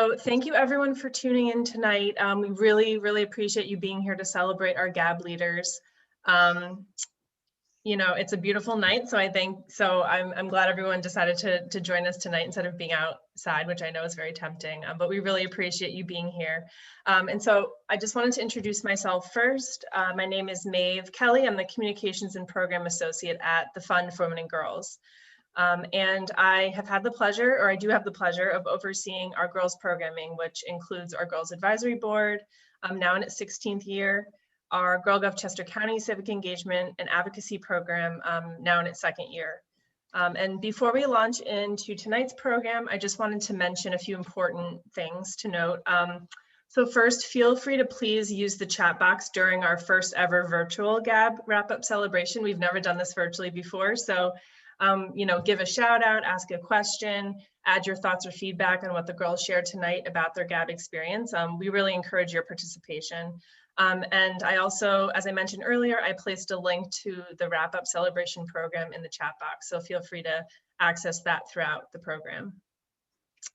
So thank you everyone for tuning in tonight. We really appreciate you being here to celebrate our GAB leaders. You know, it's a beautiful night, so I'm glad everyone decided to join us tonight instead of being outside, which I know is very tempting, but we really appreciate you being here. And so I just wanted to introduce myself first. My name is Maeve Kelly. I'm the Communications and Program Associate at the Fund for Women and Girls. And I have had the pleasure, or I do have the pleasure of overseeing our girls programming, which includes our Girls Advisory Board, now in its 16th year, our GirlGov Chester County Civic Engagement and Advocacy Program, now in its 2nd year. And before we launch into tonight's program, I just wanted to mention a few important things to note. So first, feel free to please use the chat box during our first ever virtual GAB wrap-up celebration. We've never done this virtually before, so you know, give a shout out, ask a question, add your thoughts or feedback on what the girls shared tonight about their GAB experience. We really encourage your participation. And I also, as I mentioned earlier, I placed a link to the wrap-up celebration program in the chat box, so feel free to access that throughout the program.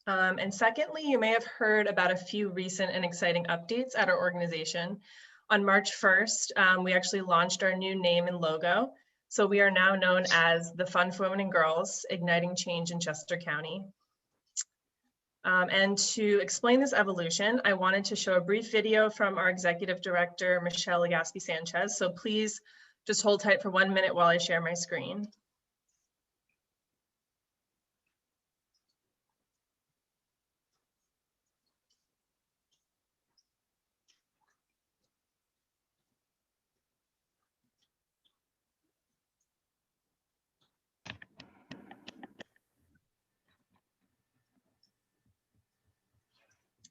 And secondly, you may have heard about a few recent and exciting updates at our organization. On March 1st, we actually launched our new name and logo. So we are now known as the Fund for Women and Girls, Igniting Change in Chester County. And to explain this evolution, I wanted to show a brief video from our Executive Director, Gaspi Sanchez. So please just hold tight for 1 minute while I share my screen.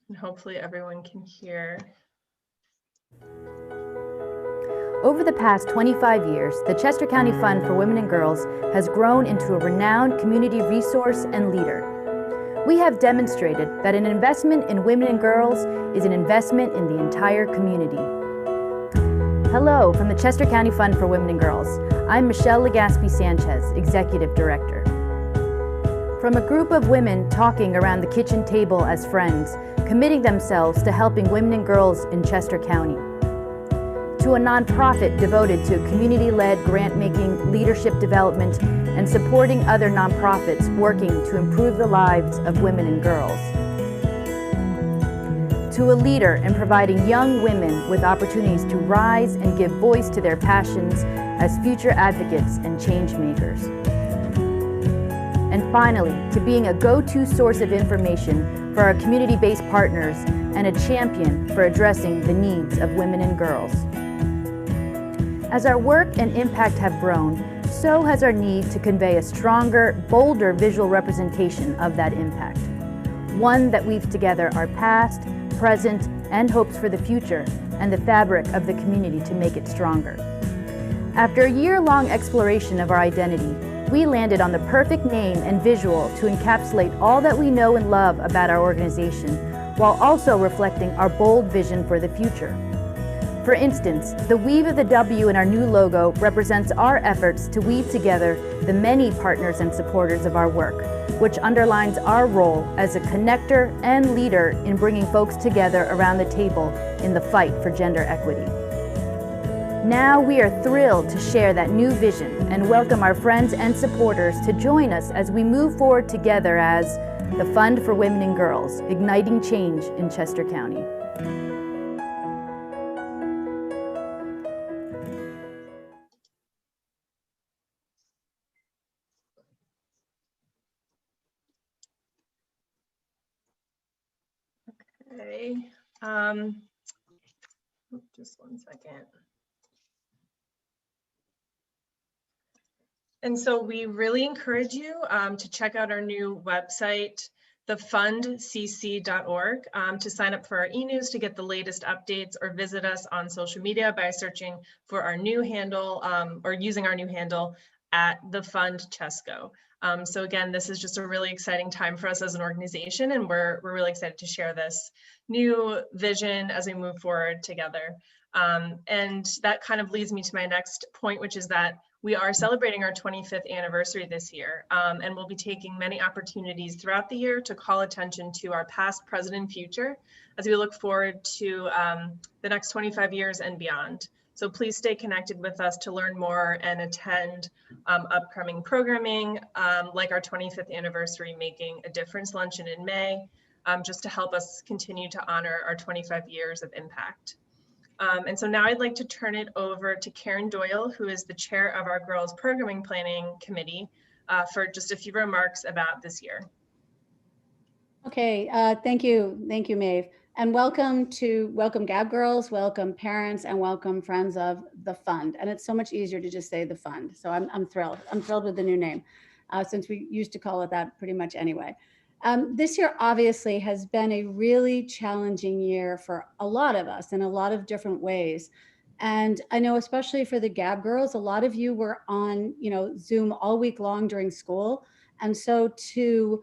And hopefully everyone can hear. Over the past 25 years, the Chester County Fund for Women and Girls has grown into a renowned community resource and leader. We have demonstrated that an investment in women and girls is an investment in the entire community. Hello from the Chester County Fund for Women and Girls. I'm Gaspi Sanchez, Executive Director. From a group of women talking around the kitchen table as friends, committing themselves to helping women and girls in Chester County, to a nonprofit devoted to community-led grant-making, leadership development, and supporting other nonprofits working to improve the lives of women and girls, to a leader in providing young women with opportunities to rise and give voice to their passions as future advocates and change makers. And finally, to being a go-to source of information for our community-based partners and a champion for addressing the needs of women and girls. As our work and impact have grown, so has our need to convey a stronger, bolder visual representation of that impact. One that weaves together our past, present, and hopes for the future, and the fabric of the community to make it stronger. After a year-long exploration of our identity, we landed on the perfect name and visual to encapsulate all that we know and love about our organization, while also reflecting our bold vision for the future. For instance, the weave of the W in our new logo represents our efforts to weave together the many partners and supporters of our work, which underlines our role as a connector and leader in bringing folks together around the table in the fight for gender equity. Now we are thrilled to share that new vision and welcome our friends and supporters to join us as we move forward together as the Fund for Women and Girls, Igniting Change in Chester County. Okay, just 1 second. And so we really encourage you to check out our new website, thefundcc.org, to sign up for our e-news to get the latest updates, or visit us on social media by searching for our new handle or using our new handle at @thefundchesco. So again, this is just a really exciting time for us as an organization, and we're really excited to share this new vision as we move forward together. And that kind of leads me to my next point, which is that We are celebrating our 25th anniversary this year, and we'll be taking many opportunities throughout the year to call attention to our past, present, and future as we look forward to the next 25 years and beyond. So please stay connected with us to learn more and attend upcoming programming like our 25th anniversary Making a Difference luncheon in May, just to help us continue to honor our 25 years of impact. And so now I'd like to turn it over to Karen Doyle, who is the chair of our Girls Programming Planning Committee, for just a few remarks about this year. Okay, thank you, Maeve. And welcome GAB girls, welcome parents, and welcome friends of the fund. And it's so much easier to just say the fund. So I'm thrilled. I'm thrilled with the new name, since we used to call it that pretty much anyway. This year obviously has been a really challenging year for a lot of us in a lot of different ways. And I know especially for the GAB girls, a lot of you were on Zoom all week long during school. And so to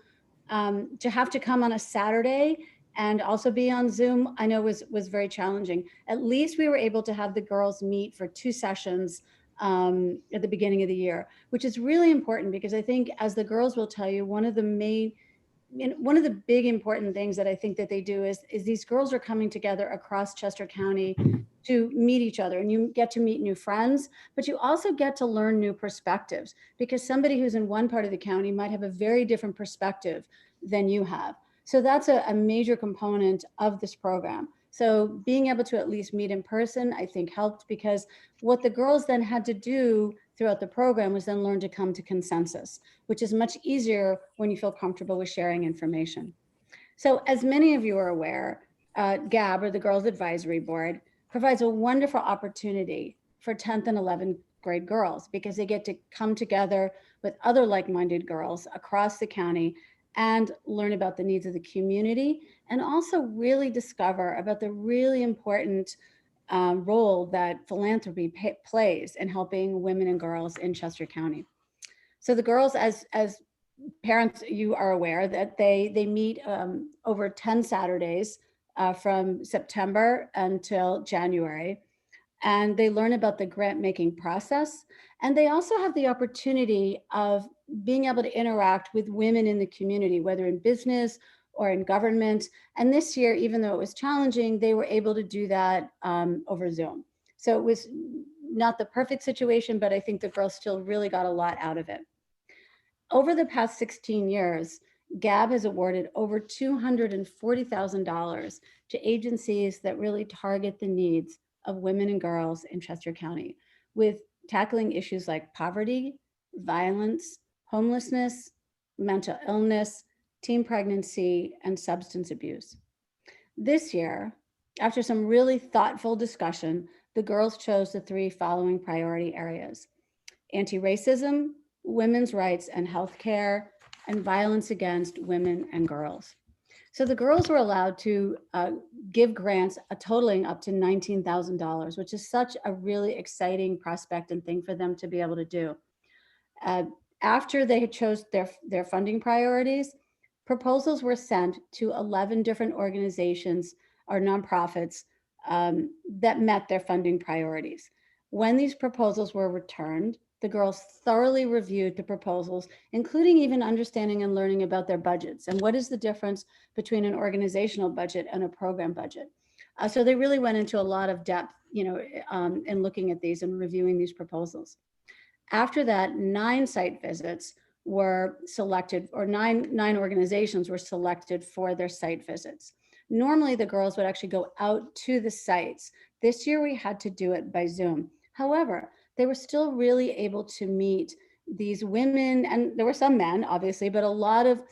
have to come on a Saturday and also be on Zoom, I know was very challenging. At least we were able to have the girls meet for 2 sessions at the beginning of the year, which is really important because I think, as the girls will tell you, one of the big important things that I think that they do is these girls are coming together across Chester County to meet each other, and you get to meet new friends, but you also get to learn new perspectives because somebody who's in one part of the county might have a very different perspective than you have. So that's a major component of this program. So being able to at least meet in person, I think helped, because what the girls then had to do throughout the program was then learn to come to consensus, which is much easier when you feel comfortable with sharing information. So as many of you are aware, GAB, or the Girls Advisory Board, provides a wonderful opportunity for 10th and 11th grade girls because they get to come together with other like-minded girls across the county and learn about the needs of the community, and also really discover about the really important role that philanthropy plays in helping women and girls in Chester County. So the girls, as parents, you are aware that they meet over 10 Saturdays from September until January, and they learn about the grant making process. And they also have the opportunity of being able to interact with women in the community, whether in business or in government. And this year, even though it was challenging, they were able to do that over Zoom. So it was not the perfect situation, but I think the girls still really got a lot out of it. Over the past 16 years, GAB has awarded over $240,000 to agencies that really target the needs of women and girls in Chester County, with tackling issues like poverty, violence, homelessness, mental illness, teen pregnancy, and substance abuse. This year, after some really thoughtful discussion, the girls chose the 3 following priority areas: anti-racism, women's rights and healthcare, and violence against women and girls. So the girls were allowed to give grants totaling up to $19,000, which is such a really exciting prospect and thing for them to be able to do. After they had chose their funding priorities, proposals were sent to 11 different organizations or nonprofits that met their funding priorities. When these proposals were returned, the girls thoroughly reviewed the proposals, including even understanding and learning about their budgets and what is the difference between an organizational budget and a program budget. So they really went into a lot of depth, in looking at these and reviewing these proposals. After that, 9 site visits were selected, or nine organizations were selected for their site visits. Normally, the girls would actually go out to the sites. This year, we had to do it by Zoom. However, they were still really able to meet these women, and there were some men, obviously, but a lot of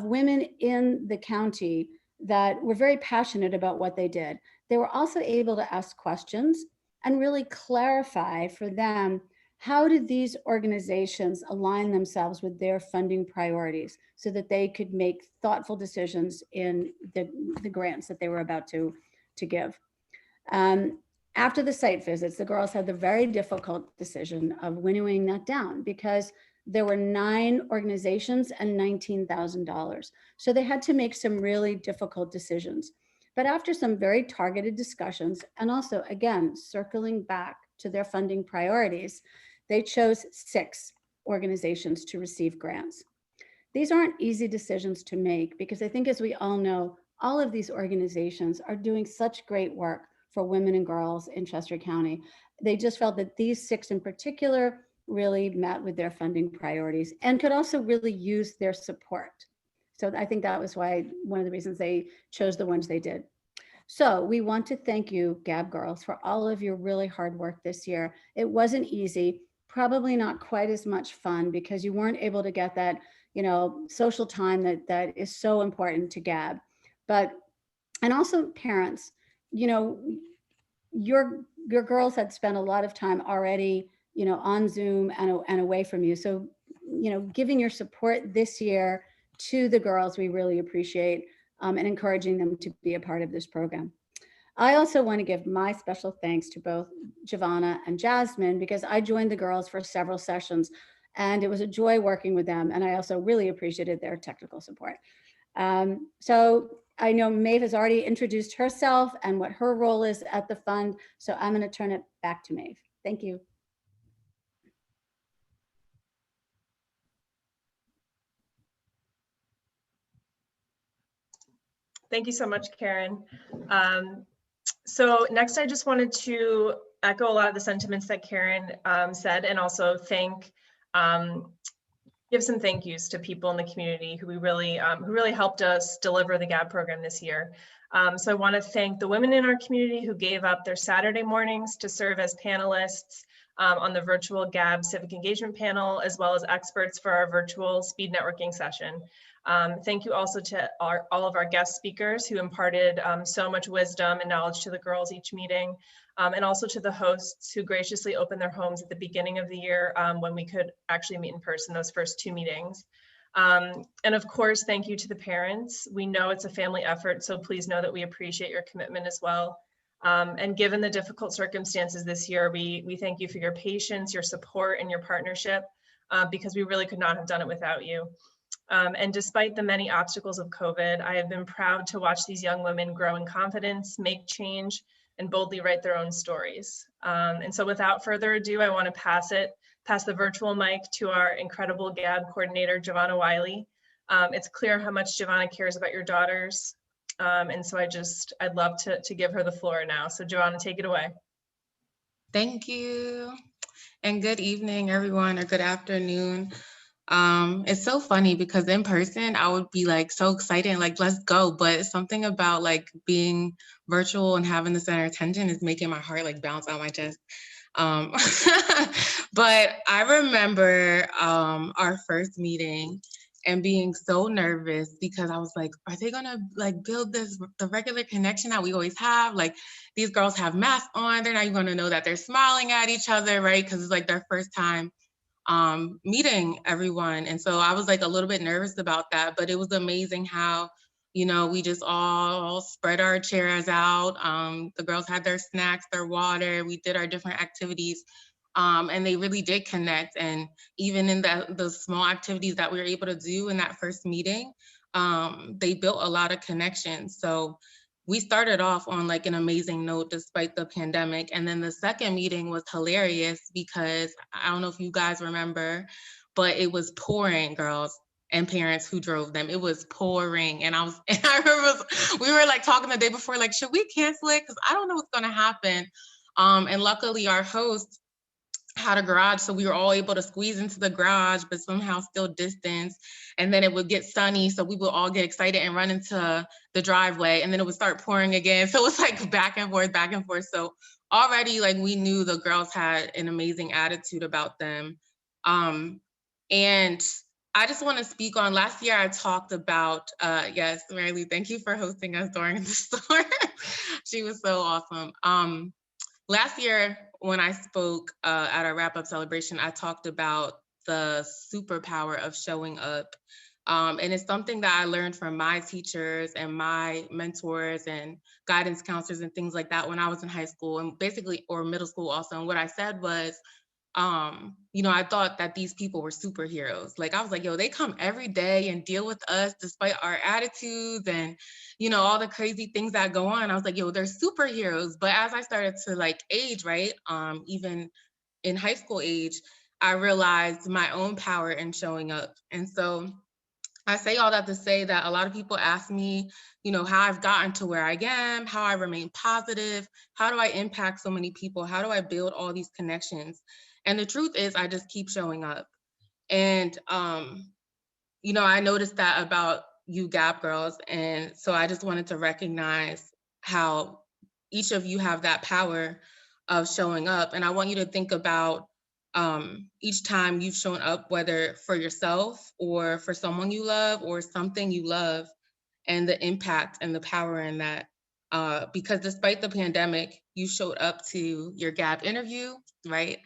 women in the county that were very passionate about what they did. They were also able to ask questions and really clarify for them, how did these organizations align themselves with their funding priorities so that they could make thoughtful decisions in the grants that they were about to give. After the site visits, the girls had the very difficult decision of winnowing that down because there were 9 organizations and $19,000. So they had to make some really difficult decisions. But after some very targeted discussions, and also, again, circling back to their funding priorities, they chose 6 organizations to receive grants. These aren't easy decisions to make because I think, as we all know, all of these organizations are doing such great work for women and girls in Chester County. They just felt that these 6 in particular really met with their funding priorities and could also really use their support. So I think that was why one of the reasons they chose the ones they did. So we want to thank you, GAB girls, for all of your really hard work this year. It wasn't easy, probably not quite as much fun because you weren't able to get that, social time that is so important to GAB. But, and also parents, your girls had spent a lot of time already, on Zoom and away from you. So, giving your support this year to the girls, we really appreciate, and encouraging them to be a part of this program. I also want to give my special thanks to both Jovanna and Jasmine because I joined the girls for several sessions and it was a joy working with them. And I also really appreciated their technical support. So I know Maeve has already introduced herself and what her role is at the fund. So I'm going to turn it back to Maeve. Thank you. Thank you so much, Karen. So next, I just wanted to echo a lot of the sentiments that Karen said, and also give some thank yous to people in the community who really helped us deliver the GAB program this year. So I want to thank the women in our community who gave up their Saturday mornings to serve as panelists on the virtual GAB civic engagement panel, as well as experts for our virtual speed networking session. Thank you also to all of our guest speakers who imparted so much wisdom and knowledge to the girls each meeting, and also to the hosts who graciously opened their homes at the beginning of the year when we could actually meet in person those first 2 meetings. And of course, thank you to the parents. We know it's a family effort, so please know that we appreciate your commitment as well. And given the difficult circumstances this year, we thank you for your patience, your support, and your partnership, because we really could not have done it without you. And despite the many obstacles of COVID, I have been proud to watch these young women grow in confidence, make change, and boldly write their own stories. And so without further ado, I want to pass the virtual mic to our incredible GAB coordinator, Javonna Wiley. It's clear how much Jovanna cares about your daughters. And so I'd love to give her the floor now. So Jovanna, take it away. Thank you. And good evening, everyone, or good afternoon. It's so funny because in person, I would be like so excited, like, let's go. But something about like being virtual and having the center attention is making my heart like bounce out my chest. But I remember our first meeting and being so nervous because I was like, are they gonna like build the regular connection that we always have? Like these girls have masks on, they're not even gonna know that they're smiling at each other, right? Because it's like their first time meeting everyone. And so I was like a little bit nervous about that, but it was amazing how, we just all spread our chairs out. The girls had their snacks, their water, we did our different activities. And they really did connect. And even in the small activities that we were able to do in that first meeting, they built a lot of connections. So we started off on like an amazing note despite the pandemic. And then the second meeting was hilarious because I don't know if you guys remember, but it was pouring, girls and parents who drove them. It was pouring. And I remember we were like talking the day before, like, should we cancel it? Because I don't know what's gonna happen. And luckily our host had a garage, so we were all able to squeeze into the garage, but somehow still distance. And then it would get sunny, so we would all get excited and run into the driveway, and then it would start pouring again. So it was like back and forth, back and forth. So already, like, we knew the girls had an amazing attitude about them. And I just want to speak on last year. I talked about yes, Mary, thank you for hosting us during the storm. She was so awesome. Last year, when I spoke at our wrap-up celebration, I talked about the superpower of showing up. And it's something that I learned from my teachers and my mentors and guidance counselors and things like that when I was in high school and basically, or middle school also. And what I said was, I thought that these people were superheroes. Like, I was like, yo, they come every day and deal with us despite our attitudes and, all the crazy things that go on. I was like, yo, they're superheroes. But as I started to like age, right, even in high school age, I realized my own power in showing up. And so I say all that to say that a lot of people ask me, you know, how I've gotten to where I am, how I remain positive, how do I impact so many people, how do I build all these connections? And the truth is, I just keep showing up. And, you know, I noticed that about you GAP girls. And so I just wanted to recognize how each of you have that power of showing up. And I want you to think about each time you've shown up, whether for yourself or for someone you love or something you love, and the impact and the power in that. Because despite the pandemic, you showed up to your GAB interview, right?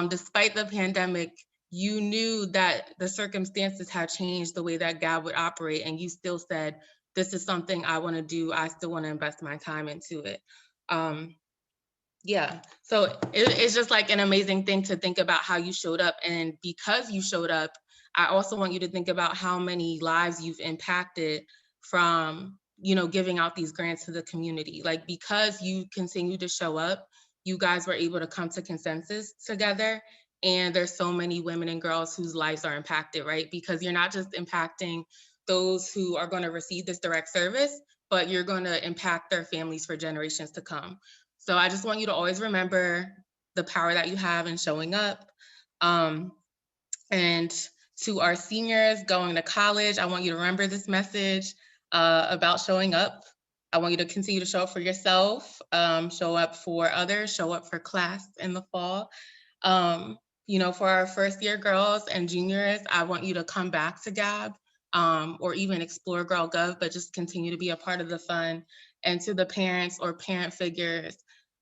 Despite the pandemic, you knew that the circumstances had changed the way that GAB would operate, and you still said, this is something I want to do. I still want to invest my time into it. Yeah, so it's just like an amazing thing to think about how you showed up. And because you showed up, I also want you to think about how many lives you've impacted from, you know, giving out these grants to the community. Like, because you continue to show up, you guys were able to come to consensus together. And there's so many women and girls whose lives are impacted, right? Because you're not just impacting those who are going to receive this direct service, but you're going to impact their families for generations to come. So I just want you to always remember the power that you have in showing up. And to our seniors going to college, I want you to remember this message about showing up. I want you to continue to show up for yourself, show up for others, show up for class in the fall. You know, for our first year girls and juniors, I want you to come back to GAB or even explore Girl Gov, but just continue to be a part of the fun. And to the parents or parent figures,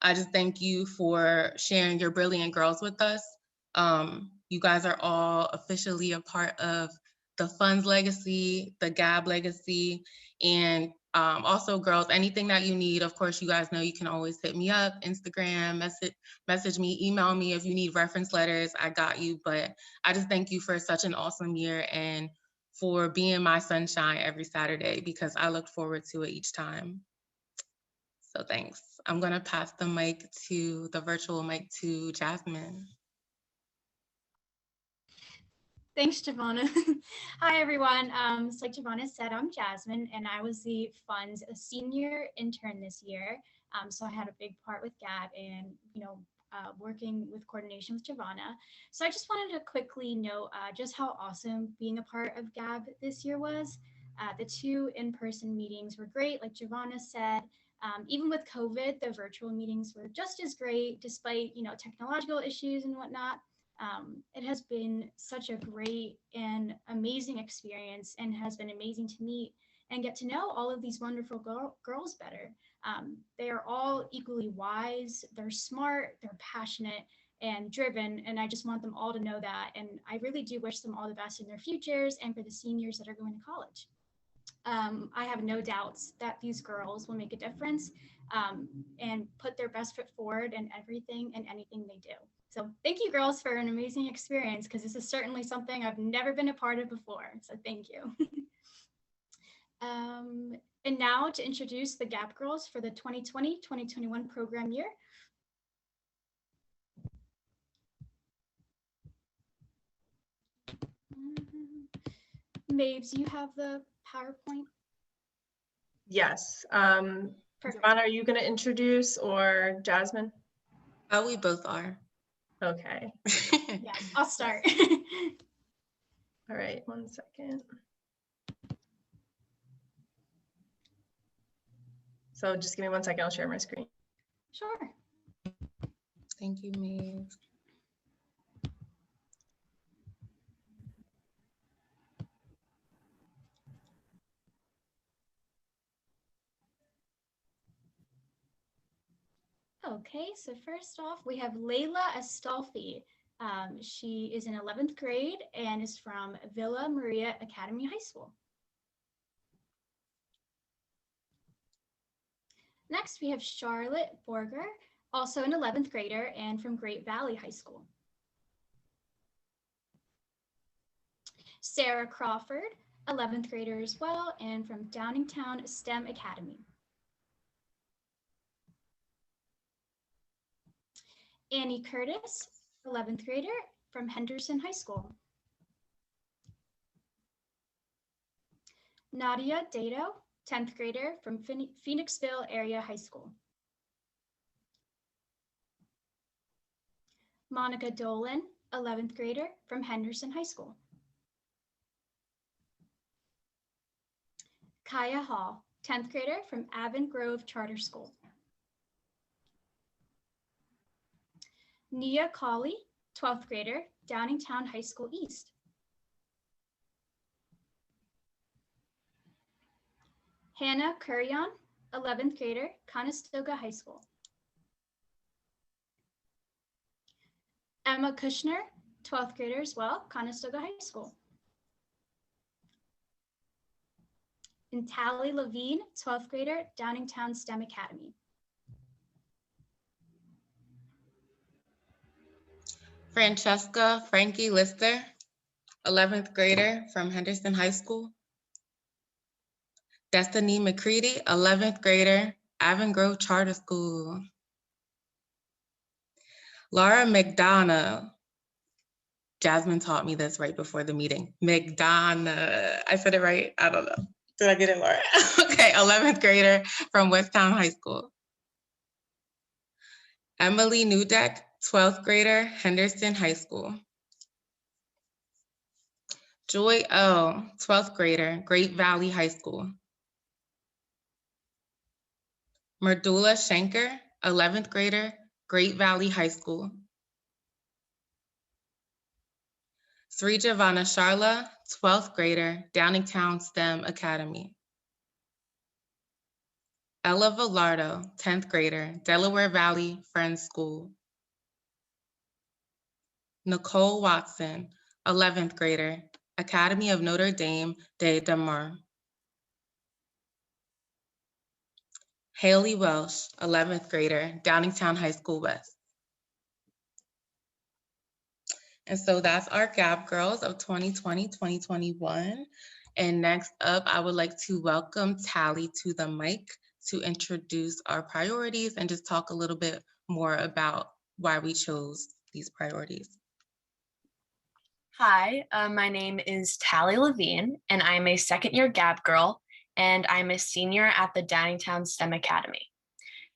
I just thank you for sharing your brilliant girls with us. You guys are all officially a part of the Fund's legacy, the GAB legacy, and also girls, anything that you need, of course, you guys know you can always hit me up, Instagram, message me, email me if you need reference letters, I got you. But I just thank you for such an awesome year and for being my sunshine every Saturday, because I look forward to it each time. So thanks. I'm gonna pass the virtual mic to Jasmine. Thanks, Javonna. Hi, everyone. So like Javonna said, I'm Jasmine, and I was the Fund's senior intern this year. So I had a big part with GAB and, working with coordination with Javonna. So I just wanted to quickly note just how awesome being a part of GAB this year was. The 2 in-person meetings were great, like Javonna said. Even with COVID, the virtual meetings were just as great, despite, technological issues and whatnot. It has been such a great and amazing experience, and has been amazing to meet and get to know all of these wonderful girls better. They are all equally wise, they're smart, they're passionate and driven, and I just want them all to know that. And I really do wish them all the best in their futures and for the seniors that are going to college. I have no doubts that these girls will make a difference and put their best foot forward in everything and anything they do. So thank you, girls, for an amazing experience, because this is certainly something I've never been a part of before. So thank you. And now to introduce the GAP girls for the 2020-2021 program year. Maeve, do you have the PowerPoint? Yes. Jovanna, are you going to introduce, or Jasmine? We both are. Okay. Yeah, I'll start. All right, 1 second. So just give me 1 second, I'll share my screen. Sure. Thank you, Maeve. Okay, so first off, we have Layla Astolfi. She is in 11th grade and is from Villa Maria Academy High School. Next, we have Charlotte Borger, also an 11th grader and from Great Valley High School. Sarah Crawford, 11th grader as well, and from Downingtown STEM Academy. Annie Curtis, 11th grader from Henderson High School. Nadia Dado, 10th grader from Phoenixville Area High School. Monica Dolan, 11th grader from Henderson High School. Kaya Hall, 10th grader from Avon Grove Charter School. Nia Colley, 12th grader, Downingtown High School East. Hannah Curian, 11th grader, Conestoga High School. Emma Kushner, 12th grader as well, Conestoga High School. And Tally Levine, 12th grader, Downingtown STEM Academy. Francesca Frankie Lister, 11th grader from Henderson High School. Destiny Mccready, 11th grader, Avon Grove Charter School. Laura McDonough. Jasmine taught me this right before the meeting. McDonough. I said it right? I don't know. Did I get it, Laura? Okay, 11th grader from Westtown High School. Emily Newdeck, 12th grader, Henderson High School. Joy O, 12th grader, Great Valley High School. Mardula Schanker, 11th grader, Great Valley High School. Sri Jovanna Sharla, 12th grader, Downingtown STEM Academy. Ella Villardo, 10th grader, Delaware Valley Friends School. Nicole Watson, 11th grader, Academy of Notre Dame de Demar. Haley Welsh, 11th grader, Downingtown High School West. And so that's our GAB girls of 2020-2021. And next up, I would like to welcome Tally to the mic to introduce our priorities and just talk a little bit more about why we chose these priorities. Hi, my name is Tally Levine, and I'm a second-year GAB girl, and I'm a senior at the Downingtown STEM Academy.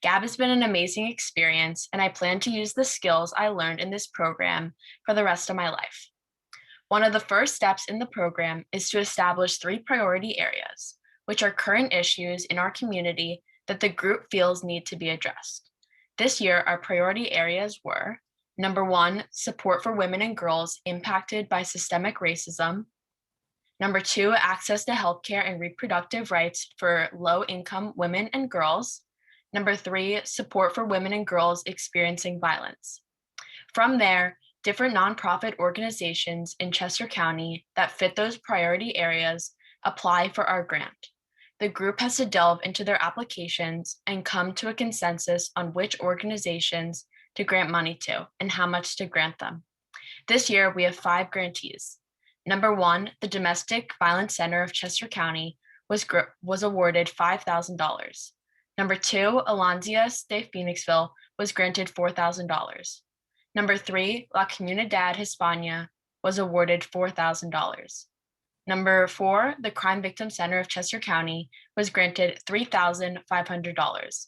GAB has been an amazing experience, and I plan to use the skills I learned in this program for the rest of my life. One of the first steps in the program is to establish 3 priority areas, which are current issues in our community that the group feels need to be addressed. This year, our priority areas were: number 1, support for women and girls impacted by systemic racism. Number 2, access to healthcare and reproductive rights for low-income women and girls. Number 3, support for women and girls experiencing violence. From there, different nonprofit organizations in Chester County that fit those priority areas apply for our grant. The group has to delve into their applications and come to a consensus on which organizations to grant money to and how much to grant them. This year, we have 5 grantees. Number 1, the Domestic Violence Center of Chester County was awarded $5,000. Number 2, Alonzias de Phoenixville was granted $4,000. Number 3, La Comunidad Hispana was awarded $4,000. Number 4, the Crime Victim Center of Chester County was granted $3,500.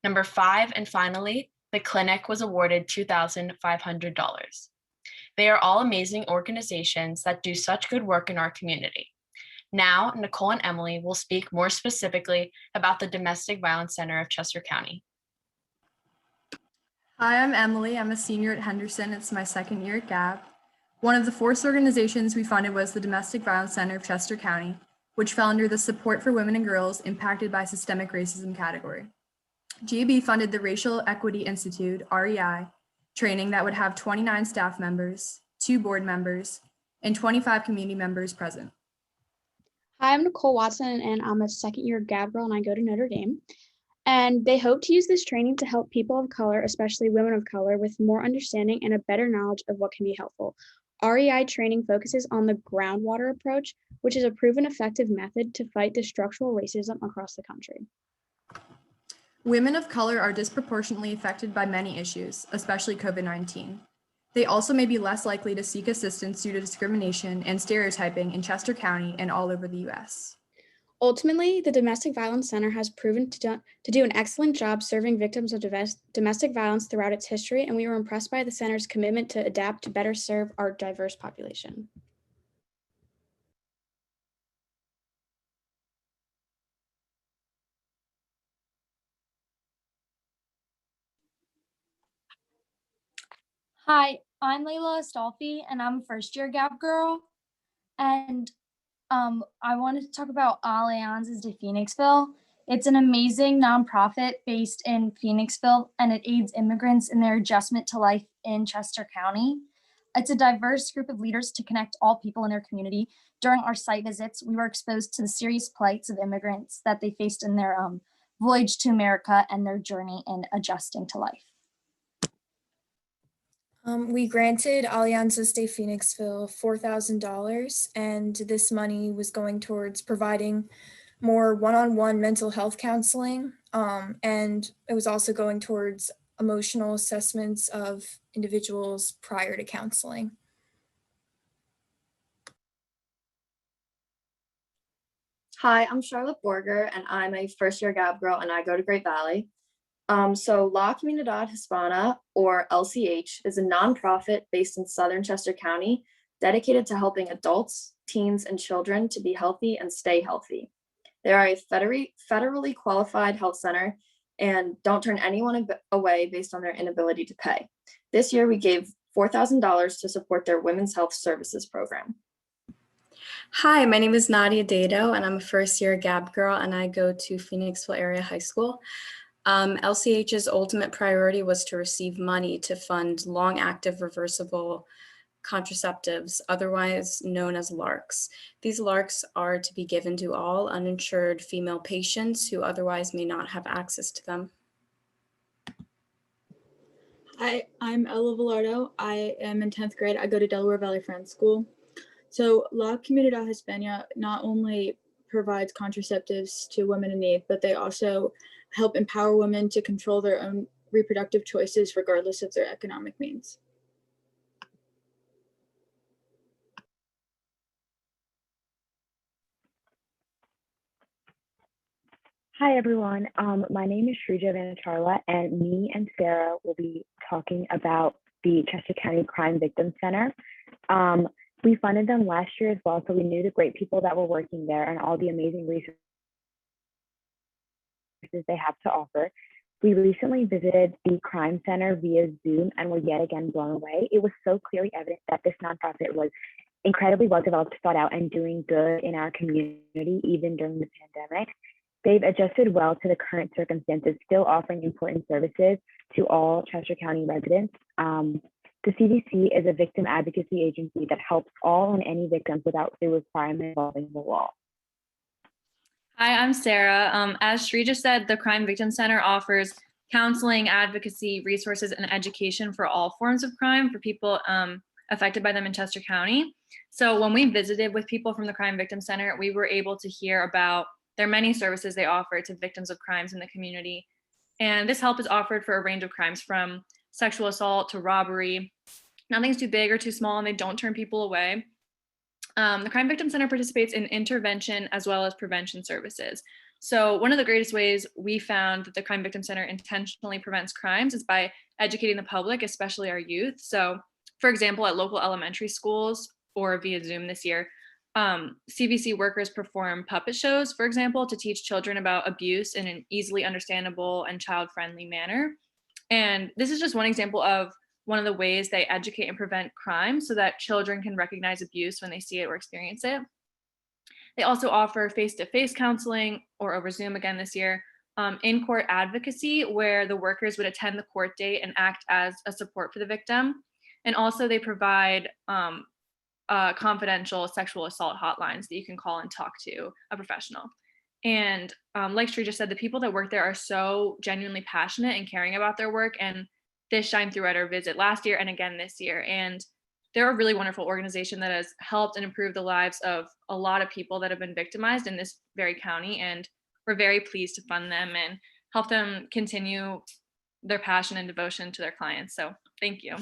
Number 5, and finally, the clinic was awarded $2,500. They are all amazing organizations that do such good work in our community. Now, Nicole and Emily will speak more specifically about the Domestic Violence Center of Chester County. Hi, I'm Emily. I'm a senior at Henderson. It's my second year at GAB. One of the first organizations we funded was the Domestic Violence Center of Chester County, which fell under the Support for Women and Girls Impacted by Systemic Racism category. GAB funded the Racial Equity Institute, REI, training that would have 29 staff members, 2 board members, and 25 community members present. Hi, I'm Nicole Watson, and I'm a second-year GAB girl, and I go to Notre Dame. And they hope to use this training to help people of color, especially women of color, with more understanding and a better knowledge of what can be helpful. REI training focuses on the groundwater approach, which is a proven effective method to fight the structural racism across the country. Women of color are disproportionately affected by many issues, especially COVID-19. They also may be less likely to seek assistance due to discrimination and stereotyping in Chester County and all over the U.S. Ultimately, the Domestic Violence Center has proven to do an excellent job serving victims of domestic violence throughout its history, and we were impressed by the center's commitment to adapt to better serve our diverse population. Hi, I'm Layla Astolfi, and I'm a first-year GAP girl. And I wanted to talk about Alliances de Phoenixville. It's an amazing nonprofit based in Phoenixville, and it aids immigrants in their adjustment to life in Chester County. It's a diverse group of leaders to connect all people in their community. During our site visits, we were exposed to the serious plights of immigrants that they faced in their voyage to America and their journey in adjusting to life. We granted Alianzas de Phoenixville $4,000, and this money was going towards providing more one-on-one mental health counseling, and it was also going towards emotional assessments of individuals prior to counseling. Hi, I'm Charlotte Borger, and I'm a first-year GAB girl, and I go to Great Valley. So La Comunidad Hispana, or LCH, is a nonprofit based in Southern Chester County dedicated to helping adults, teens, and children to be healthy and stay healthy. They are a federally qualified health center and don't turn anyone away based on their inability to pay. This year, we gave $4,000 to support their Women's Health Services program. Hi, my name is Nadia Dado, and I'm a first-year GAB girl, and I go to Phoenixville Area High School. LCH's ultimate priority was to receive money to fund long-active reversible contraceptives, otherwise known as LARCs. These LARCs are to be given to all uninsured female patients who otherwise may not have access to them. Hi, I'm Ella Velardo. I am in 10th grade. I go to Delaware Valley Friends School. So La Comunidad Hispana not only provides contraceptives to women in need, but they also help empower women to control their own reproductive choices regardless of their economic means. Hi, everyone. My name is Shrija Vanacharla, and me and Sarah will be talking about the Chester County Crime Victim Center. We funded them last year as well, so we knew the great people that were working there and all the amazing resources they have to offer. We recently visited the crime center via Zoom and were yet again blown away. It was so clearly evident that this nonprofit was incredibly well developed, thought out, and doing good in our community, even during the pandemic. They've adjusted well to the current circumstances, still offering important services to all Chester County residents. The CVC is a victim advocacy agency that helps all and any victims without the requirement involving the law. Hi, I'm Sarah. As Sri just said, the Crime Victim Center offers counseling, advocacy, resources, and education for all forms of crime for people affected by them in Chester County. So when we visited with people from the Crime Victim Center, we were able to hear about their many services they offer to victims of crimes in the community. And this help is offered for a range of crimes from sexual assault to robbery. Nothing's too big or too small, and they don't turn people away. The Crime Victim Center participates in intervention as well as prevention services. So one of the greatest ways we found that the Crime Victim Center intentionally prevents crimes is by educating the public, especially our youth. So for example, at local elementary schools or via Zoom this year, CVC workers perform puppet shows, for example, to teach children about abuse in an easily understandable and child-friendly manner. And this is just one example of one of the ways they educate and prevent crime so that children can recognize abuse when they see it or experience it. They also offer face-to-face counseling, or over Zoom again this year, in-court advocacy, where the workers would attend the court date and act as a support for the victim. And also they provide confidential sexual assault hotlines that you can call and talk to a professional. And like Sri just said, the people that work there are so genuinely passionate and caring about their work, and this shined through at our visit last year and again this year. And they're a really wonderful organization that has helped and improved the lives of a lot of people that have been victimized in this very county. And we're very pleased to fund them and help them continue their passion and devotion to their clients. So thank you.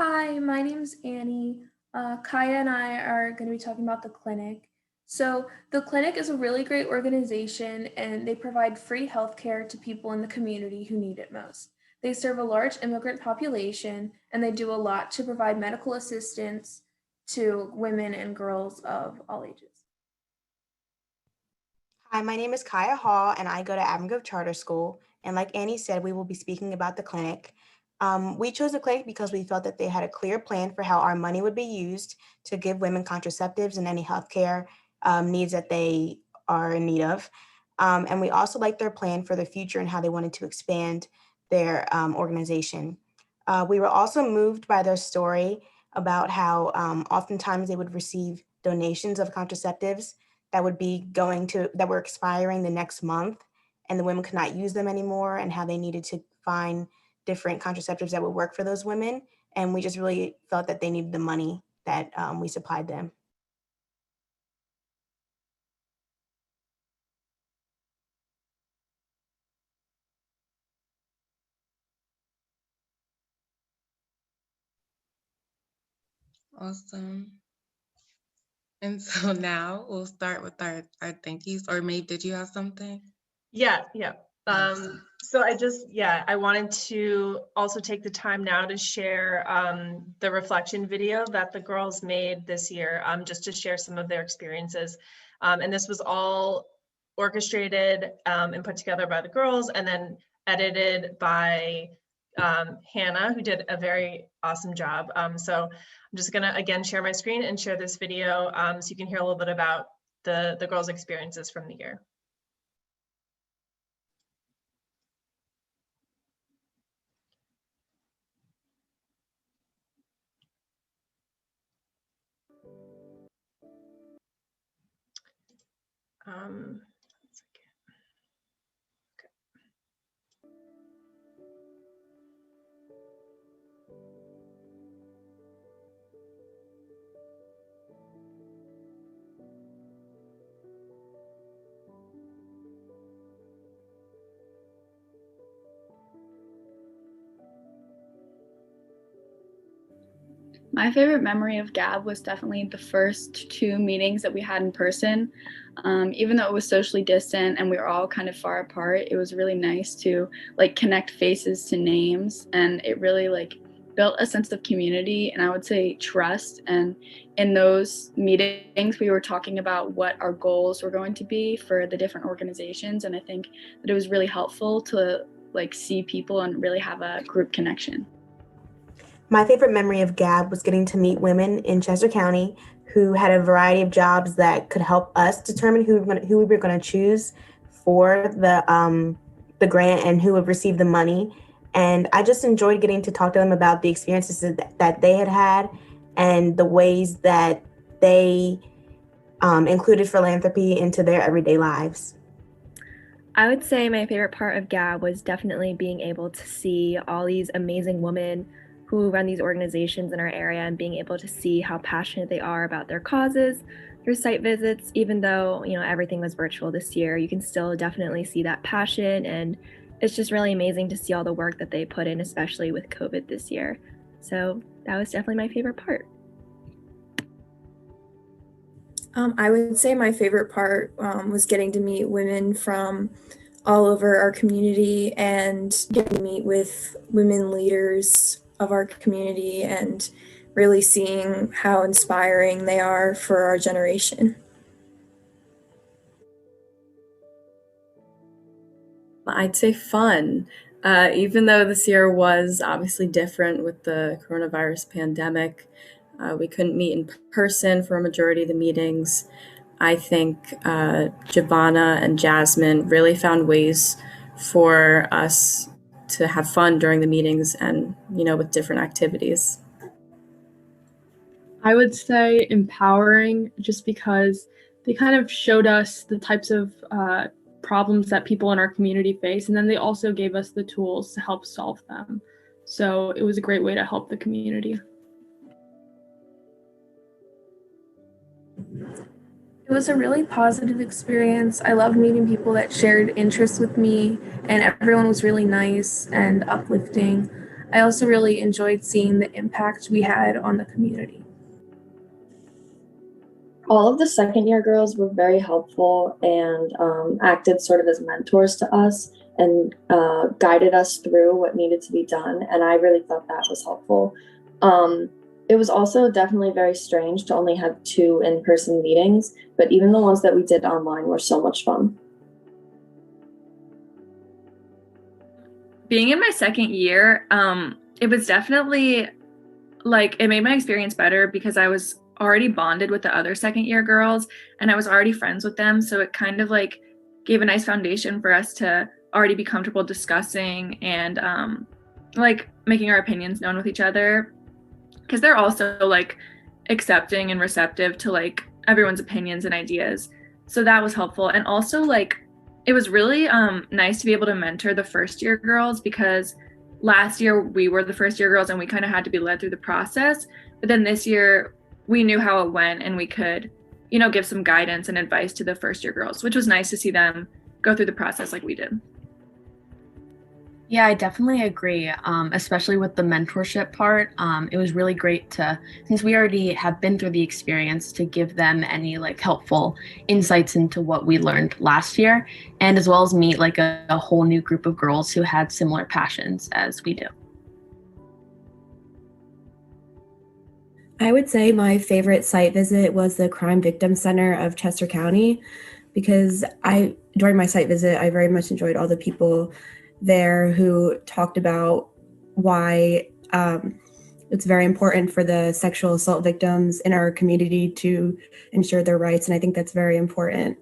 Hi, my name's Annie. Kaya and I are going to be talking about the clinic. So the clinic is a really great organization and they provide free healthcare to people in the community who need it most. They serve a large immigrant population and they do a lot to provide medical assistance to women and girls of all ages. Hi, my name is Kaya Hall, and I go to Grove Charter School. And like Annie said, we will be speaking about the clinic. We chose the clinic because we felt that they had a clear plan for how our money would be used to give women contraceptives and any healthcare needs that they are in need of. And we also liked their plan for the future and how they wanted to expand their organization. We were also moved by their story about how oftentimes they would receive donations of contraceptives that were expiring the next month, and the women could not use them anymore, and how they needed to find different contraceptives that would work for those women. And we just really felt that they needed the money that we supplied them. Awesome. And so now we'll start with our thank yous. Or Maeve, did you have something? Yeah. So I wanted to also take the time now to share the reflection video that the girls made this year, just to share some of their experiences. And this was all orchestrated and put together by the girls and then edited by Hannah, who did a very awesome job. So I'm just gonna, again, share my screen and share this video so you can hear a little bit about the girls' experiences from the year. My favorite memory of GAB was definitely the first 2 meetings that we had in person. Even though it was socially distant and we were all kind of far apart, it was really nice to connect faces to names, and it really built a sense of community and I would say trust. And in those meetings, we were talking about what our goals were going to be for the different organizations, and I think that it was really helpful to see people and really have a group connection. My favorite memory of GAB was getting to meet women in Chester County who had a variety of jobs that could help us determine who we were going to choose for the grant and who would receive the money. And I just enjoyed getting to talk to them about the experiences that they had and the ways that they included philanthropy into their everyday lives. I would say my favorite part of GAB was definitely being able to see all these amazing women who run these organizations in our area and being able to see how passionate they are about their causes through site visits. Even though, everything was virtual this year, you can still definitely see that passion, and it's just really amazing to see all the work that they put in, especially with COVID this year. So that was definitely my favorite part. I would say my favorite part was getting to meet women from all over our community and getting to meet with women leaders of our community and really seeing how inspiring they are for our generation. I'd say fun. Even though this year was obviously different with the coronavirus pandemic, we couldn't meet in person for a majority of the meetings. I think Jovanna and Jasmine really found ways for us to have fun during the meetings and, with different activities. I would say empowering, just because they kind of showed us the types of problems that people in our community face, and then they also gave us the tools to help solve them. So it was a great way to help the community. It was a really positive experience. I loved meeting people that shared interests with me, and everyone was really nice and uplifting. I also really enjoyed seeing the impact we had on the community. All of the second year girls were very helpful and acted sort of as mentors to us and guided us through what needed to be done. And I really thought that was helpful. It was also definitely very strange to only have 2 in-person meetings, but even the ones that we did online were so much fun. Being in my second year, it was definitely like, it made my experience better because I was already bonded with the other second year girls and I was already friends with them. So it kind of like gave a nice foundation for us to already be comfortable discussing and like making our opinions known with each other, because they're also like accepting and receptive to like everyone's opinions and ideas. So that was helpful. And also like it was really nice to be able to mentor the first year girls, because last year we were the first year girls and we kind of had to be led through the process. But then this year we knew how it went and we could, you know, give some guidance and advice to the first year girls, which was nice to see them go through the process like we did. Yeah, I definitely agree, especially with the mentorship part. It was really great to, since we already have been through the experience, to give them any like helpful insights into what we learned last year, and as well as meet like a whole new group of girls who had similar passions as we do. I would say my favorite site visit was the Crime Victim Center of Chester County, because during my site visit, I very much enjoyed all the people there who talked about why it's very important for the sexual assault victims in our community to ensure their rights. And I think that's very important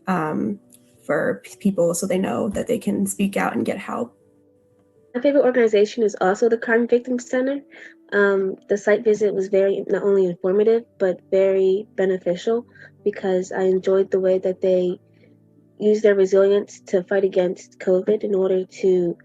for people so they know that they can speak out and get help. My favorite organization is also the Crime Victim Center. The site visit was very not only informative, but very beneficial, because I enjoyed the way that they use their resilience to fight against COVID in order to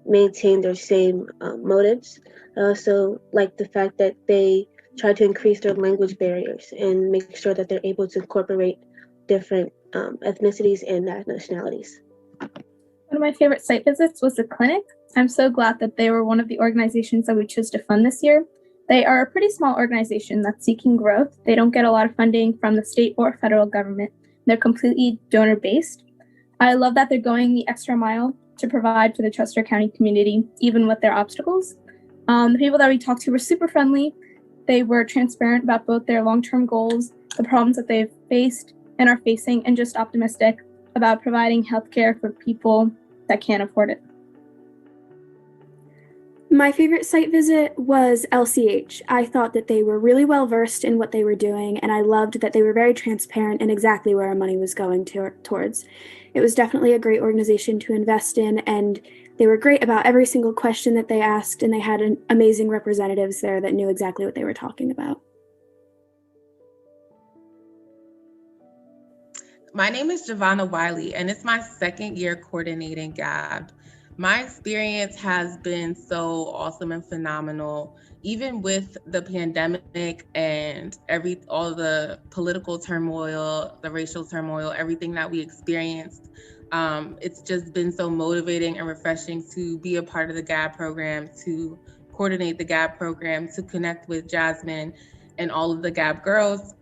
maintain their same motives. I also like the fact that they try to increase their language barriers and make sure that they're able to incorporate different ethnicities and nationalities. One of my favorite site visits was the clinic. I'm so glad that they were one of the organizations that we chose to fund this year. They are a pretty small organization that's seeking growth. They don't get a lot of funding from the state or federal government. They're completely donor-based. I love that they're going the extra mile to provide for the Chester County community, even with their obstacles. The people that we talked to were super friendly. They were transparent about both their long-term goals, the problems that they've faced and are facing, and just optimistic about providing healthcare for people that can't afford it. My favorite site visit was LCH. I thought that they were really well versed in what they were doing, and I loved that they were very transparent in exactly where our money was going towards. It was definitely a great organization to invest in, and they were great about every single question that they asked, and they had amazing representatives there that knew exactly what they were talking about. My name is Jovanna Wiley, and it's my second year coordinating GAB. My experience has been so awesome and phenomenal, even with the pandemic and all the political turmoil, the racial turmoil, everything that we experienced. It's just been so motivating and refreshing to be a part of the GAB program, to coordinate the GAB program, to connect with Jasmine and all of the GAB girls.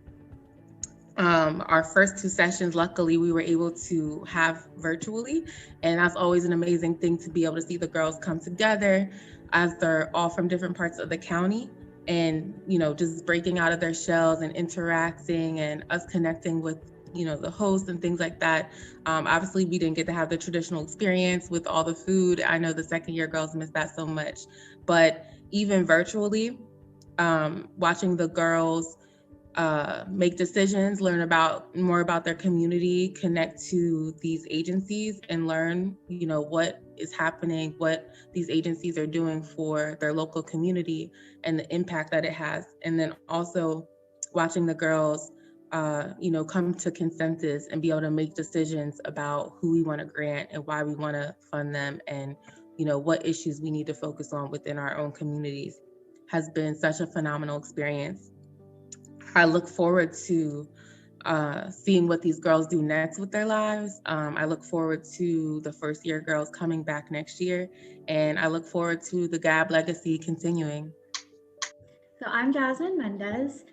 Our first 2 sessions, luckily, we were able to have virtually, and that's always an amazing thing to be able to see the girls come together as they're all from different parts of the county, and just breaking out of their shells and interacting, and us connecting with the host and things like that. Obviously, we didn't get to have the traditional experience with all the food. I know the second year girls miss that so much, but even virtually, watching the girls make decisions, learn more about their community, connect to these agencies, and learn, what is happening, what these agencies are doing for their local community and the impact that it has. And then also watching the girls, come to consensus and be able to make decisions about who we want to grant and why we want to fund them, and, what issues we need to focus on within our own communities has been such a phenomenal experience. I look forward to seeing what these girls do next with their lives. I look forward to the first year girls coming back next year, and I look forward to the GAB legacy continuing. So I'm Jasmine Mendez.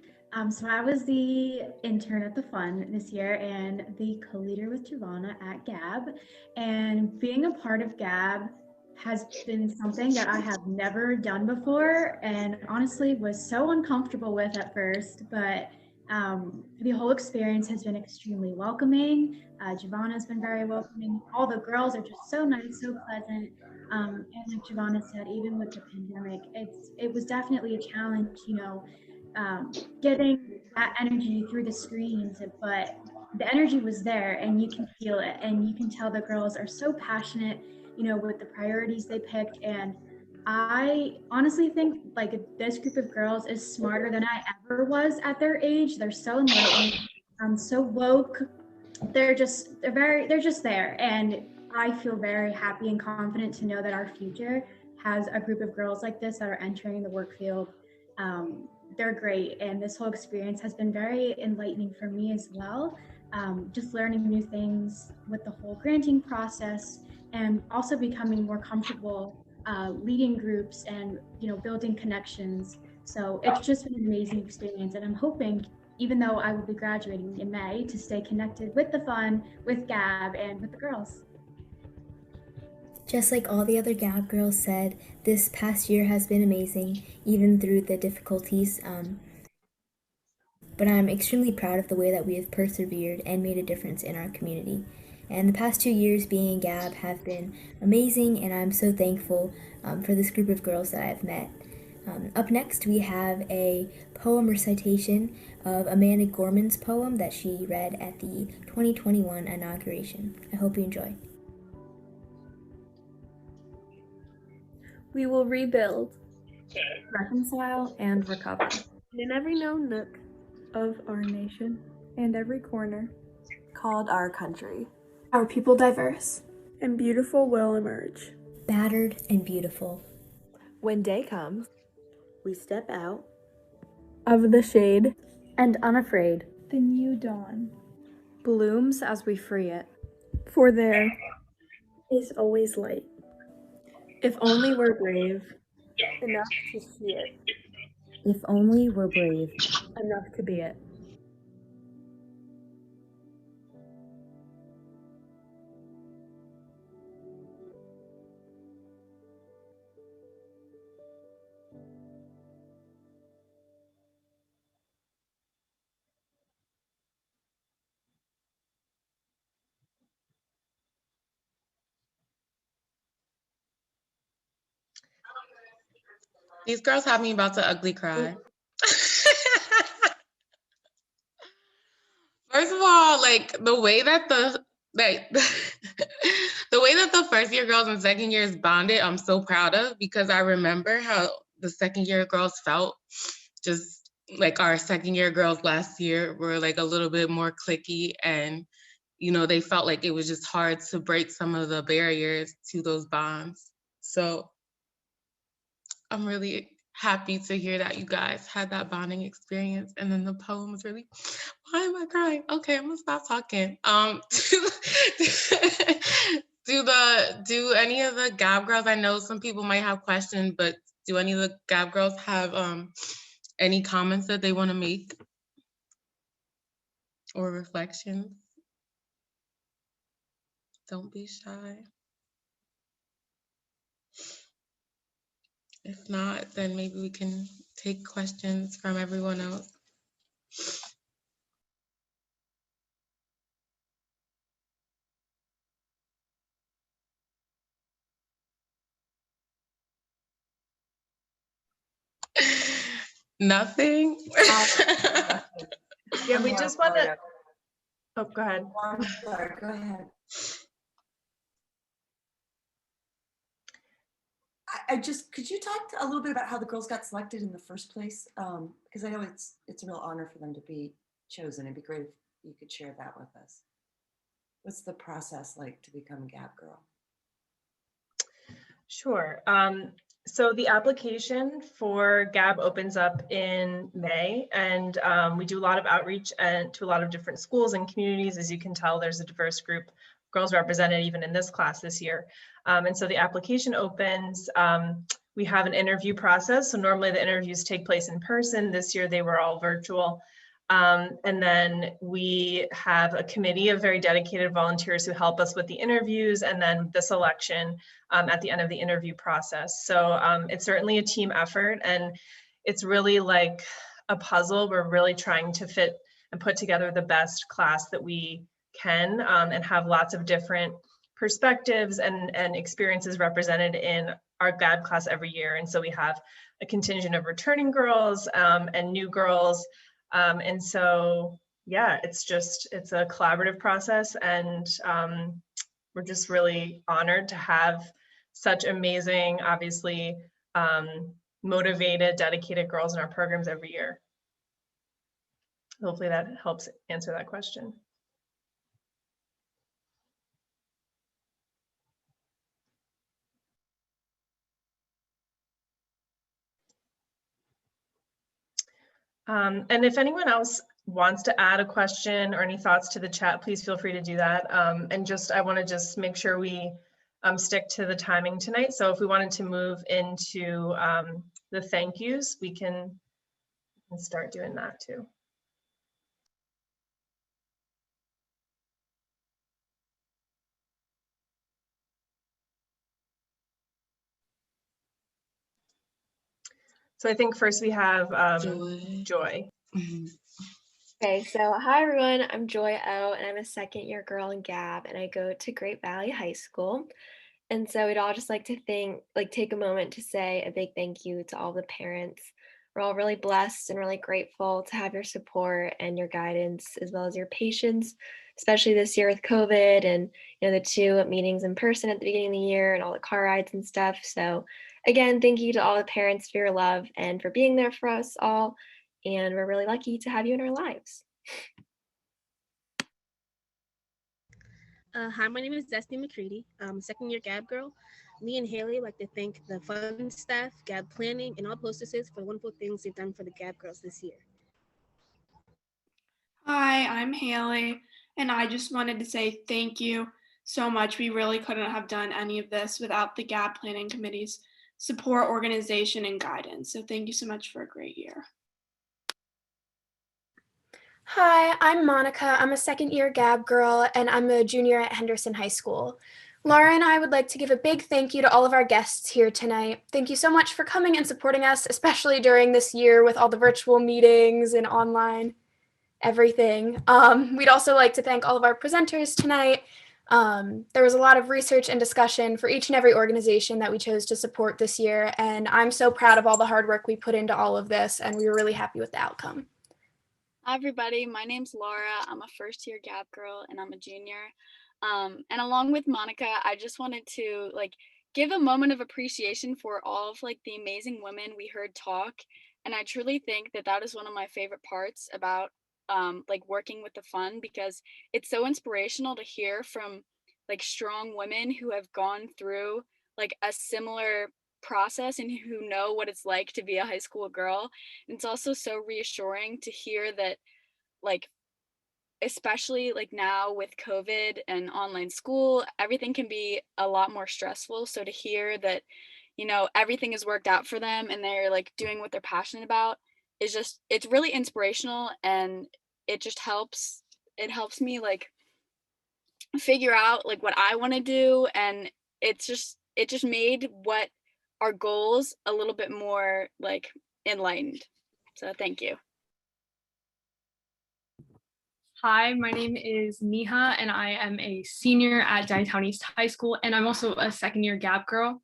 So I was the intern at the Fund this year and the co-leader with Jovanna at GAB. And being a part of GAB has been something that I have never done before and honestly was so uncomfortable with at first, but the whole experience has been extremely welcoming. Jovanna has been very welcoming. All the girls are just so nice, so pleasant. And like Jovanna said, even with the pandemic, it was definitely a challenge, getting that energy through the screens, but the energy was there and you can feel it and you can tell the girls are so passionate, with the priorities they picked. And I honestly think like this group of girls is smarter than I ever was at their age. They're so enlightened, so woke. They're just there. And I feel very happy and confident to know that our future has a group of girls like this that are entering the work field. They're great. And this whole experience has been very enlightening for me as well. Just learning new things with the whole granting process and also becoming more comfortable leading groups and building connections. So it's just been an amazing experience, and I'm hoping, even though I will be graduating in May, to stay connected with the Fund, with GAB, and with the girls. Just like all the other GAB girls said, this past year has been amazing, even through the difficulties. But I'm extremely proud of the way that we have persevered and made a difference in our community. And the past 2 years being in GAB have been amazing, and I'm so thankful for this group of girls that I've met. Up next, we have a poem recitation of Amanda Gorman's poem that she read at the 2021 inauguration. I hope you enjoy. We will rebuild, reconcile, and recover. In every known nook of our nation and every corner called our country, our people diverse and beautiful will emerge. Battered and beautiful. When day comes, we step out of the shade and unafraid. The new dawn blooms as we free it, for there is always light. If only we're brave enough to see it. If only we're brave enough to be it. These girls have me about to ugly cry. First of all, like the way that the way that the first year girls and second years bonded, I'm so proud of, because I remember how the second year girls felt. Just like our second year girls last year were like a little bit more cliquey, and they felt like it was just hard to break some of the barriers to those bonds. So I'm really happy to hear that you guys had that bonding experience. And then the poem was really, why am I crying? Okay, I'm gonna stop talking. Do any of the GAB girls, I know some people might have questions, but do any of the GAB girls have any comments that they want to make or reflections? Don't be shy. If not, then maybe we can take questions from everyone else. Nothing? Yeah, we just want to. Oh, go ahead. I'm sorry, go ahead. Could you talk a little bit about how the girls got selected in the first place? Because I know it's a real honor for them to be chosen. It'd be great if you could share that with us. What's the process like to become a GAB girl? Sure. So the application for GAB opens up in May, and we do a lot of outreach and to a lot of different schools and communities. As you can tell, there's a diverse group of girls represented even in this class this year. And so the application opens. We have an interview process. So normally the interviews take place in person. This year they were all virtual. And then we have a committee of very dedicated volunteers who help us with the interviews and then the selection at the end of the interview process. So it's certainly a team effort, and it's really like a puzzle. We're really trying to fit and put together the best class that we can and have lots of different perspectives and experiences represented in our GAB class every year. And so we have a contingent of returning girls and new girls. And so, yeah, it's a collaborative process, and we're just really honored to have such amazing, obviously motivated, dedicated girls in our programs every year. Hopefully that helps answer that question. And if anyone else wants to add a question or any thoughts to the chat, please feel free to do that. And I want to just make sure we stick to the timing tonight. So if we wanted to move into the thank yous, we can start doing that too. So I think first we have Joy. Okay, so hi everyone, I'm Joy O, and I'm a second-year girl in GAB, and I go to Great Valley High School. And so we'd all just like to take a moment to say a big thank you to all the parents. We're all really blessed and really grateful to have your support and your guidance, as well as your patience, especially this year with COVID and the 2 meetings in person at the beginning of the year and all the car rides and stuff. So again, thank you to all the parents for your love and for being there for us all. And we're really lucky to have you in our lives. Hi, my name is Jasmine Mccready. I'm a second-year GAB girl. Me and Haley would like to thank the fund staff, GAB planning, and all hostesses for the wonderful things they've done for the GAB girls this year. Hi, I'm Haley, and I just wanted to say thank you so much. We really couldn't have done any of this without the GAB Planning Committee's support, organization, and guidance. So thank you so much for a great year. Hi, I'm Monica. I'm a second-year GAB girl, and I'm a junior at Henderson High School. Laura and I would like to give a big thank you to all of our guests here tonight. Thank you so much for coming and supporting us, especially during this year with all the virtual meetings and online everything. We'd also like to thank all of our presenters tonight. There was a lot of research and discussion for each and every organization that we chose to support this year, and I'm so proud of all the hard work we put into all of this, and we were really happy with the outcome. Hi everybody, my name's Laura. I'm a first-year GAB girl and I'm a junior. And along with Monica, I just wanted to give a moment of appreciation for all of the amazing women we heard talk. And I truly think that is one of my favorite parts about working with the fund, because it's so inspirational to hear from strong women who have gone through a similar process and who know what it's like to be a high school girl. And it's also so reassuring to hear that especially now with COVID and online school, everything can be a lot more stressful. So to hear that everything is worked out for them and they're doing what they're passionate about is it's really inspirational, and it helps me figure out what I want to do, and it just made what our goals a little bit more enlightened. So thank you. Hi, my name is Neha, and I am a senior at Downtown East High School, and I'm also a second-year GAB girl.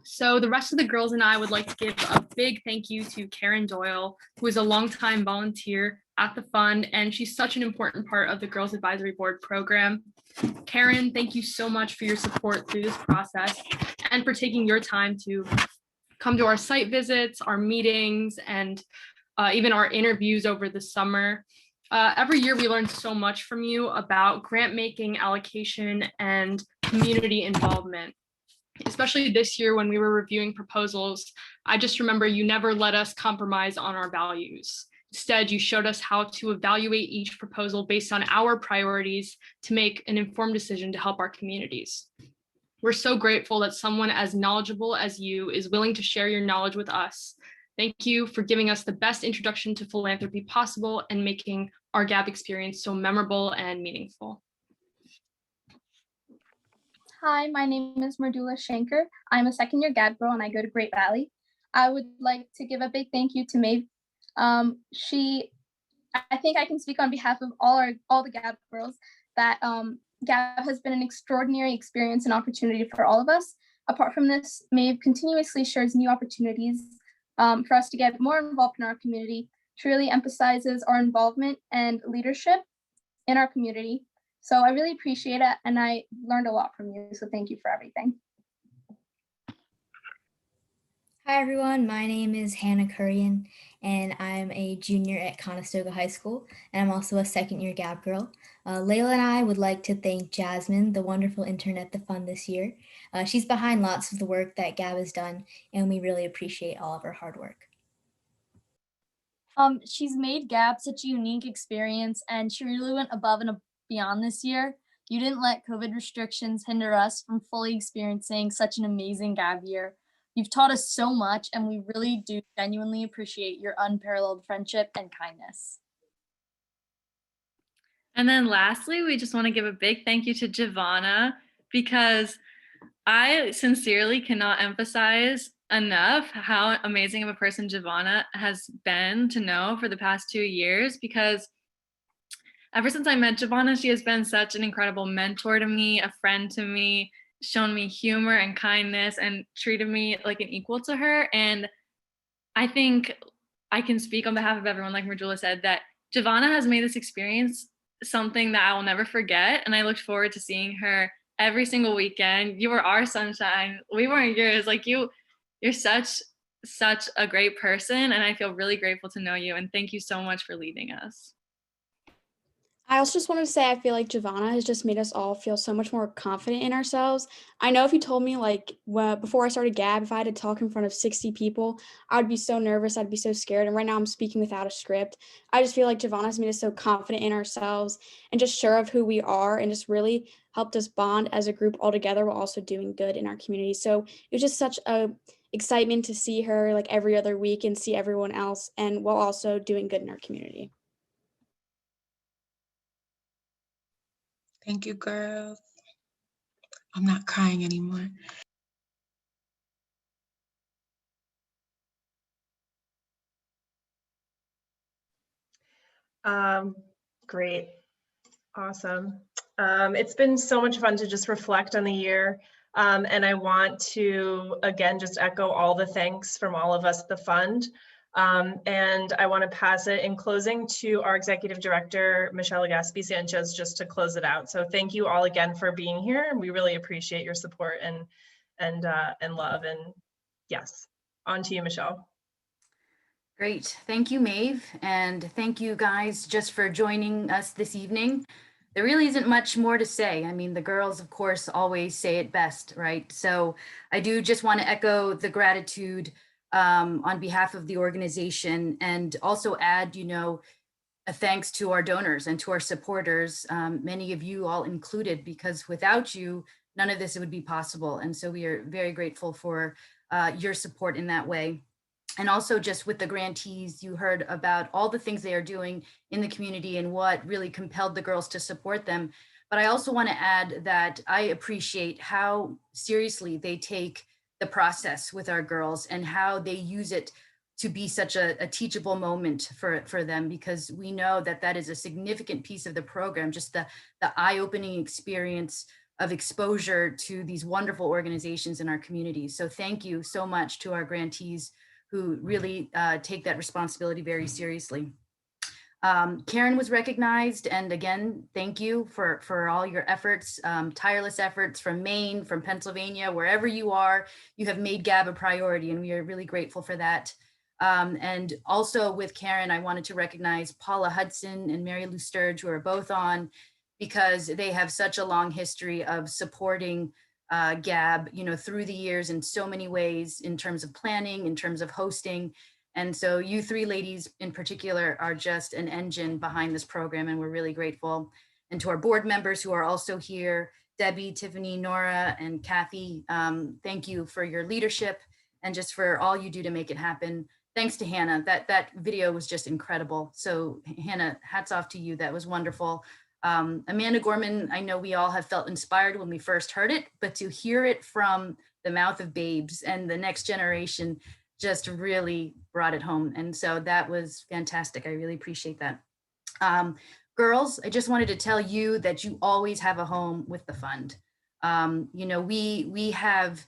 So the rest of the girls and I would like to give a big thank you to Karen Doyle, who is a longtime volunteer at the fund, and she's such an important part of the Girls Advisory Board program. Karen, thank you so much for your support through this process and for taking your time to come to our site visits, our meetings, and even our interviews over the summer. Every year we learn so much from you about grant making, allocation, and community involvement. especially this year when we were reviewing proposals, I just remember you never let us compromise on our values. Instead, you showed us how to evaluate each proposal based on our priorities to make an informed decision to help our communities. We're so grateful that someone as knowledgeable as you is willing to share your knowledge with us. Thank you for giving us the best introduction to philanthropy possible and making our GAB experience so memorable and meaningful. Hi, my name is Mardula Schanker. I'm a second-year GAB girl and I go to Great Valley. I would like to give a big thank you to Maeve. I think I can speak on behalf of all the GAB girls that GAB has been an extraordinary experience and opportunity for all of us. Apart from this, Maeve continuously shares new opportunities for us to get more involved in our community. She really emphasizes our involvement and leadership in our community. So I really appreciate it, and I learned a lot from you, so thank you for everything. Hi everyone, my name is Hannah Curian, and I'm a junior at Conestoga High School, and I'm also a second-year GAB girl. Layla and I would like to thank Jasmine, the wonderful intern at the fund this year. She's behind lots of the work that GAB has done, and we really appreciate all of her hard work. She's made GAB such a unique experience, and she really went above and beyond this year. You didn't let COVID restrictions hinder us from fully experiencing such an amazing GAB year. You've taught us so much, and we really do genuinely appreciate your unparalleled friendship and kindness. And then lastly, we just want to give a big thank you to Javonna, because I sincerely cannot emphasize enough how amazing of a person Javonna has been to know for the past 2 years, because ever since I met Javonna, she has been such an incredible mentor to me, a friend to me, shown me humor and kindness, and treated me like an equal to her. And I think I can speak on behalf of everyone, like Mardula said, that Javonna has made this experience something that I will never forget. And I look forward to seeing her every single weekend. You were our sunshine. We weren't yours. Like you're such a great person. And I feel really grateful to know you. And thank you so much for leading us. I also just wanted to say, I feel like Javonna has just made us all feel so much more confident in ourselves. I know if you told me before I started GAB, if I had to talk in front of 60 people, I would be so nervous. I'd be so scared. And right now I'm speaking without a script. I just feel like Javonna has made us so confident in ourselves and just sure of who we are, and just really helped us bond as a group all together while also doing good in our community. So it was just such a excitement to see her like every other week and see everyone else, and while also doing good in our community. Thank you, girls. I'm not crying anymore. Great. Awesome. It's been so much fun to just reflect on the year. And I want to, again, just echo all the thanks from all of us at the fund. And I want to pass it in closing to our Executive Director, Michelle Gaspi Sanchez, just to close it out. So thank you all again for being here. And we really appreciate your support and love. And yes, on to you, Michelle. Great. Thank you, Maeve. And thank you guys just for joining us this evening. There really isn't much more to say. I mean, the girls, of course, always say it best, right? So I do just want to echo the gratitude on behalf of the organization, and also add, a thanks to our donors and to our supporters, many of you all included, because without you, none of this would be possible. And so we are very grateful for your support in that way. And also just with the grantees, you heard about all the things they are doing in the community and what really compelled the girls to support them. But I also want to add that I appreciate how seriously they take the process with our girls and how they use it to be such a teachable moment for them, because we know that that is a significant piece of the program, just the eye-opening experience of exposure to these wonderful organizations in our community. So thank you so much to our grantees who really take that responsibility very seriously. Karen was recognized, and again, thank you for all your efforts, tireless efforts from Maine, from Pennsylvania, wherever you are, you have made GAB a priority, and we are really grateful for that. And also with Karen, I wanted to recognize Paula Hudson and Mary Lou Sturge, who are both on, because they have such a long history of supporting GAB, through the years in so many ways, in terms of planning, in terms of hosting. And so you three ladies in particular are just an engine behind this program, and we're really grateful. And to our board members who are also here, Debbie, Tiffany, Nora, and Kathy, thank you for your leadership and just for all you do to make it happen. Thanks to Hannah, that video was just incredible. So Hannah, hats off to you, that was wonderful. Amanda Gorman, I know we all have felt inspired when we first heard it, but to hear it from the mouth of babes and the next generation just really brought it home. And so that was fantastic. I really appreciate that. Girls, I just wanted to tell you that you always have a home with the fund. We have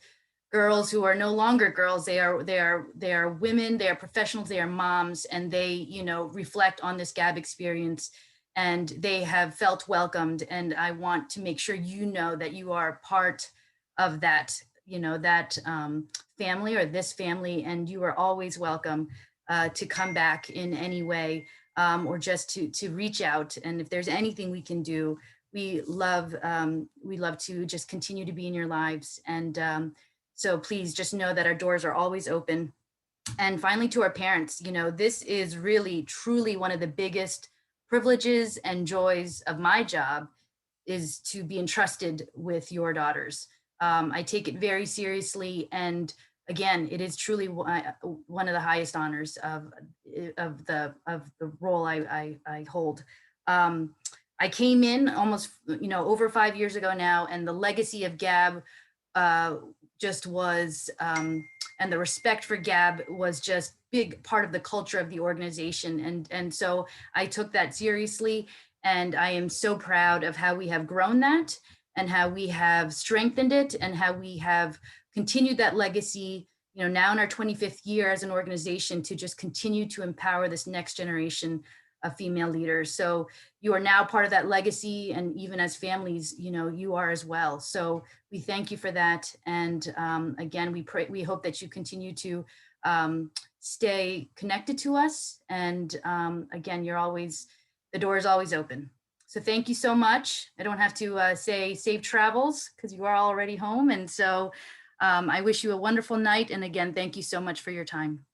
girls who are no longer girls. They are women, they are professionals, they are moms, and they, reflect on this GAB experience, and they have felt welcomed. And I want to make sure that you are part of that, family or this family, and you are always welcome to come back in any way, or just to reach out. And if there's anything we can do, we love to just continue to be in your lives. And so please just know that our doors are always open. And finally, to our parents, this is really, truly one of the biggest privileges and joys of my job, is to be entrusted with your daughters. I take it very seriously. And again, it is truly one of the highest honors of the role I hold. I came in almost, over 5 years ago now, and the legacy of GAB just was, and the respect for GAB was just big part of the culture of the organization. And so I took that seriously, and I am so proud of how we have grown that, and how we have strengthened it, and how we have continued that legacy, now in our 25th year as an organization, to just continue to empower this next generation of female leaders. So you are now part of that legacy, and even as families, you are as well. So we thank you for that. And again, we hope that you continue to stay connected to us. And again, the door is always open. So thank you so much. I don't have to say safe travels, because you are already home. And so I wish you a wonderful night. And again, thank you so much for your time.